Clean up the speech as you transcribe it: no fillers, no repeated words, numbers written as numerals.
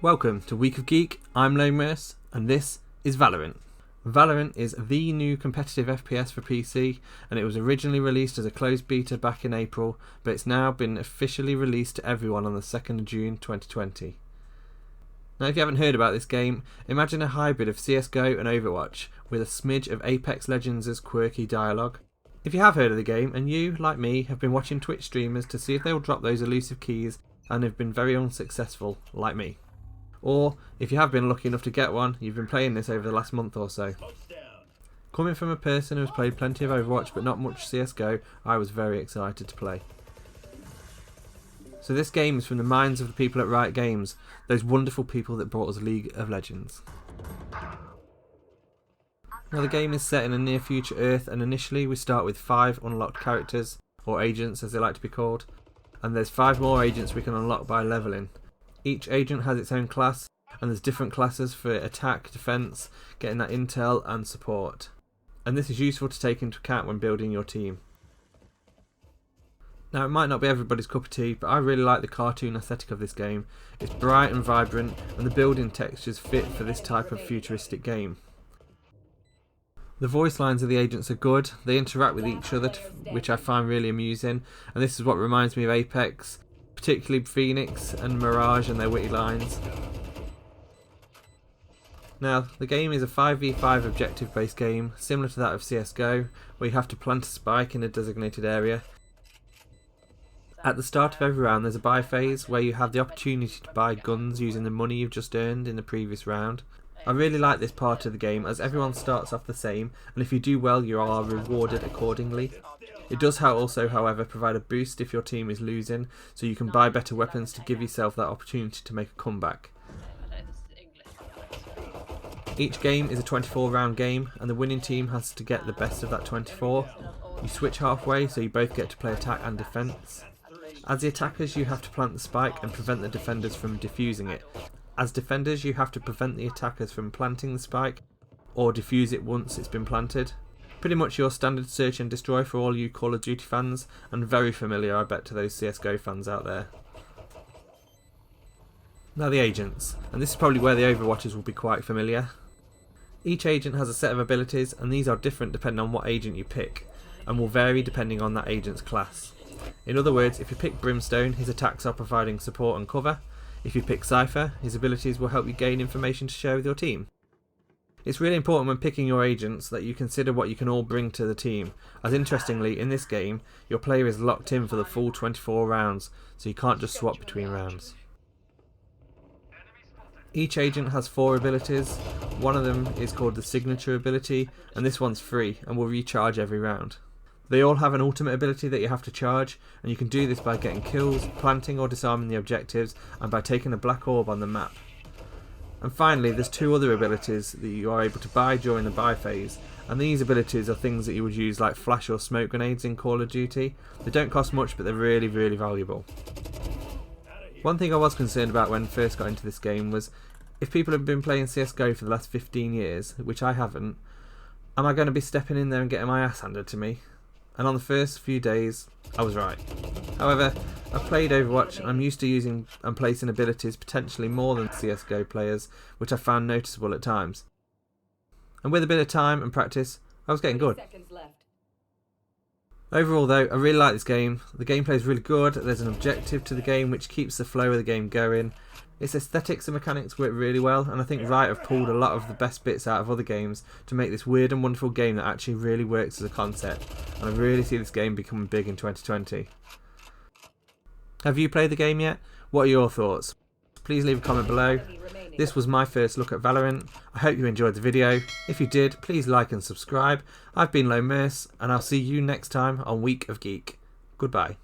Welcome to Week of Geek, I'm LoneMurse, and this is Valorant. Valorant is the new competitive FPS for PC, and it was originally released as a closed beta back in April, but it's now been officially released to everyone on the 2nd of June 2020. Now if you haven't heard about this game, imagine a hybrid of CSGO and Overwatch, with a smidge of Apex Legends' quirky dialogue. If you have heard of the game, and you, like me, have been watching Twitch streamers to see if they'll drop those elusive keys and have been very unsuccessful, like me. Or, if you have been lucky enough to get one, you've been playing this over the last month or so. Coming from a person who has played plenty of Overwatch but not much CSGO, I was very excited to play. So this game is from the minds of the people at Riot Games, those wonderful people that brought us League of Legends. Now the game is set in a near future Earth, and initially we start with 5 unlocked characters, or agents as they like to be called, and there's 5 more agents we can unlock by levelling. Each agent has its own class, and there's different classes for attack, defense, getting that intel and support. And this is useful to take into account when building your team. Now it might not be everybody's cup of tea, but I really like the cartoon aesthetic of this game. It's bright and vibrant, and the building textures fit for this type of futuristic game. The voice lines of the agents are good, they interact with each other, which I find really amusing, and this is what reminds me of Apex, particularly Phoenix and Mirage and their witty lines. Now, the game is a 5v5 objective based game, similar to that of CSGO, where you have to plant a spike in a designated area. At the start of every round there's a buy phase, where you have the opportunity to buy guns using the money you've just earned in the previous round. I really like this part of the game, as everyone starts off the same, and if you do well you are rewarded accordingly. It does also, however, provide a boost if your team is losing, so you can buy better weapons to give yourself that opportunity to make a comeback. Each game is a 24 round game, and the winning team has to get the best of that 24. You switch halfway, so you both get to play attack and defense. As the attackers you have to plant the spike and prevent the defenders from defusing it. As defenders you have to prevent the attackers from planting the spike, or defuse it once it's been planted. Pretty much your standard search and destroy for all you Call of Duty fans, and very familiar I bet to those CSGO fans out there. Now the agents, and this is probably where the Overwatchers will be quite familiar. Each agent has a set of abilities, and these are different depending on what agent you pick, and will vary depending on that agent's class. In other words, if you pick Brimstone, his attacks are providing support and cover. If you pick Cypher, his abilities will help you gain information to share with your team. It's really important when picking your agents that you consider what you can all bring to the team, as interestingly in this game your player is locked in for the full 24 rounds, so you can't just swap between rounds. Each agent has 4 abilities, one of them is called the signature ability, and this one's free and will recharge every round. They all have an ultimate ability that you have to charge, and you can do this by getting kills, planting or disarming the objectives, and by taking a black orb on the map. And finally, there's 2 other abilities that you are able to buy during the buy phase, and these abilities are things that you would use like flash or smoke grenades in Call of Duty. They don't cost much, but they're really, really valuable. One thing I was concerned about when I first got into this game was, if people have been playing CSGO for the last 15 years, which I haven't, am I going to be stepping in there and getting my ass handed to me? And on the first few days, I was right. However, I've played Overwatch and I'm used to using and placing abilities potentially more than CSGO players, which I found noticeable at times. And with a bit of time and practice, I was getting good. Overall though, I really like this game. The gameplay is really good, there's an objective to the game which keeps the flow of the game going. Its aesthetics and mechanics work really well, and I think Riot have pulled a lot of the best bits out of other games to make this weird and wonderful game that actually really works as a concept, and I really see this game becoming big in 2020. Have you played the game yet? What are your thoughts? Please leave a comment below. This was my first look at Valorant. I hope you enjoyed the video. If you did, please like and subscribe. I've been LoneMurse, and I'll see you next time on Week of Geek. Goodbye.